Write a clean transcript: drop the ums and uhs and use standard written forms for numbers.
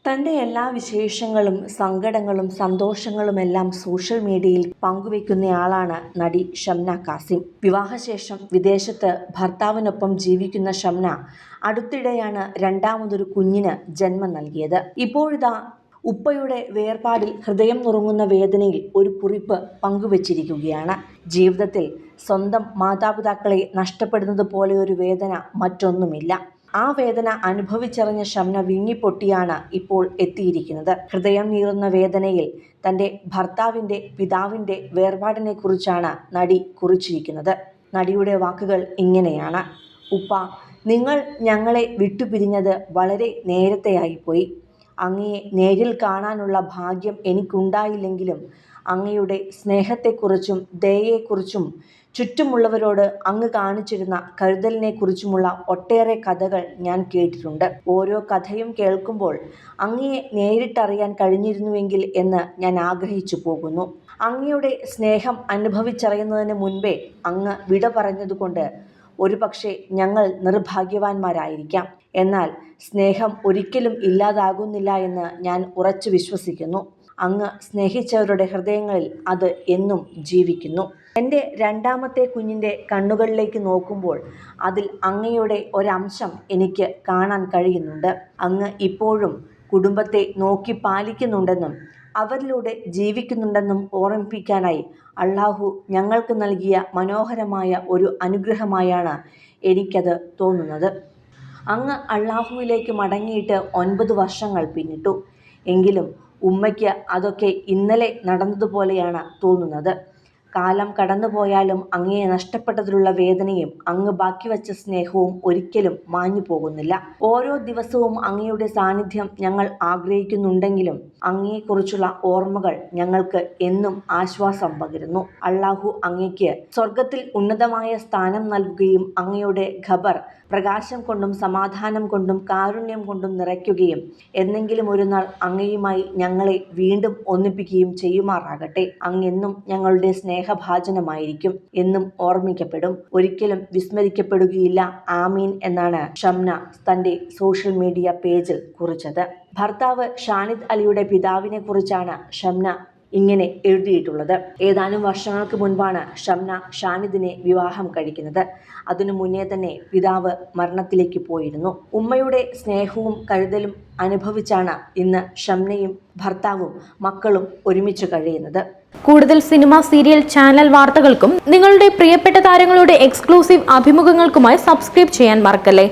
തൻ്റെ എല്ലാ വിശേഷങ്ങളും സങ്കടങ്ങളും സന്തോഷങ്ങളുമെല്ലാം സോഷ്യൽ മീഡിയയിൽ പങ്കുവെക്കുന്നയാളാണ് നടി ഷംന കാസിം. വിവാഹശേഷം വിദേശത്ത് ഭർത്താവിനൊപ്പം ജീവിക്കുന്ന ഷംന അടുത്തിടെയാണ് രണ്ടാമതൊരു കുഞ്ഞിന് ജന്മം നൽകിയത്. ഇപ്പോഴിതാ ഉപ്പയുടെ വേർപാടിൽ ഹൃദയം നുറുങ്ങുന്ന വേദനയിൽ ഒരു കുറിപ്പ് പങ്കുവച്ചിരിക്കുകയാണ്. ജീവിതത്തിൽ സ്വന്തം മാതാപിതാക്കളെ നഷ്ടപ്പെടുന്നത് പോലെയൊരു വേദന മറ്റൊന്നുമില്ല. ആ വേദന അനുഭവിച്ചറിഞ്ഞ ഷംന വിങ്ങിപ്പൊട്ടിയാണ് ഇപ്പോൾ എത്തിയിരിക്കുന്നത്. ഹൃദയം നീറുന്ന വേദനയിൽ തൻ്റെ ഭർത്താവിൻ്റെ പിതാവിൻ്റെ വേർപാടിനെ കുറിച്ചാണ് നടി കുറിച്ചിരിക്കുന്നത്. നടിയുടെ വാക്കുകൾ ഇങ്ങനെയാണ്: ഉപ്പ, നിങ്ങൾ ഞങ്ങളെ വിട്ടുപിരിഞ്ഞത് വളരെ നേരത്തെയായിപ്പോയി. അങ്ങയെ നേരിൽ കാണാനുള്ള ഭാഗ്യം എനിക്കുണ്ടായില്ലെങ്കിലും അങ്ങയുടെ സ്നേഹത്തെക്കുറിച്ചും ദയയെക്കുറിച്ചും ചുറ്റുമുള്ളവരോട് അങ്ങ് കാണിച്ചിരുന്ന കരുതലിനെക്കുറിച്ചുമുള്ള ഒട്ടേറെ കഥകൾ ഞാൻ കേട്ടിട്ടുണ്ട്. ഓരോ കഥയും കേൾക്കുമ്പോൾ അങ്ങയെ നേരിട്ടറിയാൻ കഴിഞ്ഞിരുന്നുവെങ്കിൽ എന്ന് ഞാൻ ആഗ്രഹിച്ചു പോകുന്നു. അങ്ങയുടെ സ്നേഹം അനുഭവിച്ചറിയുന്നതിന് മുൻപേ അങ്ങ് വിട പറഞ്ഞതുകൊണ്ട് ഒരുപക്ഷെ ഞങ്ങൾ നിർഭാഗ്യവാന്മാരായിരിക്കാം. എന്നാൽ സ്നേഹം ഒരിക്കലും ഇല്ലാതാകുന്നില്ല എന്ന് ഞാൻ ഉറച്ചു വിശ്വസിക്കുന്നു. അങ്ങ് സ്നേഹിച്ചവരുടെ ഹൃദയങ്ങളിൽ അത് എന്നും ജീവിക്കുന്നു. എൻ്റെ രണ്ടാമത്തെ കുഞ്ഞിൻ്റെ കണ്ണുകളിലേക്ക് നോക്കുമ്പോൾ അതിൽ അങ്ങയുടെ ഒരംശം എനിക്ക് കാണാൻ കഴിയുന്നുണ്ട്. അങ്ങ് ഇപ്പോഴും കുടുംബത്തെ നോക്കി പാലിക്കുന്നുണ്ടെന്നും അവരിലൂടെ ജീവിക്കുന്നുണ്ടെന്നും ഓർമ്മിപ്പിക്കാനായി അള്ളാഹു ഞങ്ങൾക്ക് നൽകിയ മനോഹരമായ ഒരു അനുഗ്രഹമായാണ് എനിക്കത് തോന്നുന്നത്. അങ്ങ് അള്ളാഹുവിലേക്ക് മടങ്ങിയിട്ട് 9 വർഷങ്ങൾ പിന്നിട്ടു. എങ്കിലും ഉമ്മയ്ക്ക് അതൊക്കെ ഇന്നലെ നടന്നതുപോലെയാണ് തോന്നുന്നത്. കാലം കടന്നുപോയാലും അങ്ങയെ നഷ്ടപ്പെട്ടതിലുള്ള വേദനയും അങ്ങ് ബാക്കി വച്ച സ്നേഹവും ഒരിക്കലും മാഞ്ഞു പോകുന്നില്ല. ഓരോ ദിവസവും അങ്ങയുടെ സാന്നിധ്യം ഞങ്ങൾ ആഗ്രഹിക്കുന്നുണ്ടെങ്കിലും അങ്ങയെക്കുറിച്ചുള്ള ഓർമ്മകൾ ഞങ്ങൾക്ക് എന്നും ആശ്വാസം പകരുന്നു. അള്ളാഹു അങ്ങയ്ക്ക് സ്വർഗത്തിൽ ഉന്നതമായ സ്ഥാനം നൽകുകയും അങ്ങയുടെ ഖബർ പ്രകാശം കൊണ്ടും സമാധാനം കൊണ്ടും കാരുണ്യം കൊണ്ടും നിറയ്ക്കുകയും എന്നെങ്കിലും ഒരു നാൾ അങ്ങയുമായി ഞങ്ങളെ വീണ്ടും ഒന്നിപ്പിക്കുകയും ചെയ്യുമാറാകട്ടെ. അങ്ങെന്നും ഞങ്ങളുടെ സ്നേഹഭാജനമായിരിക്കും, എന്നും ഓർമ്മിക്കപ്പെടും, ഒരിക്കലും വിസ്മരിക്കപ്പെടുകയില്ല. ആമീൻ എന്നാണ് ഷംന തൻ്റെ സോഷ്യൽ മീഡിയ പേജിൽ കുറിച്ചത്. ഭർത്താവ് ഷാനിദ് അലിയുടെ പിതാവിനെ കുറിച്ചാണ് ഷംന ഇങ്ങനെ എഴുതിയിട്ടുള്ളത്. ഏതാനും വർഷങ്ങൾക്ക് മുൻപാണ് ഷംന ഷാനിദിനെ വിവാഹം കഴിക്കുന്നത്. അതിനു മുന്നേ തന്നെ പിതാവ് മരണത്തിലേക്ക് പോയിരുന്നു. ഉമ്മയുടെ സ്നേഹവും കരുതലും അനുഭവിച്ചാണ് ഇന്ന് ഷംനയും ഭർത്താവും മക്കളും ഒരുമിച്ച് കഴിയുന്നത്. കൂടുതൽ സിനിമ, സീരിയൽ, ചാനൽ വാർത്തകൾക്കും നിങ്ങളുടെ പ്രിയപ്പെട്ട താരങ്ങളുടെ എക്സ്ക്ലൂസീവ് അഭിമുഖങ്ങൾക്കുമായി സബ്സ്ക്രൈബ് ചെയ്യാൻ മറക്കല്ലേ.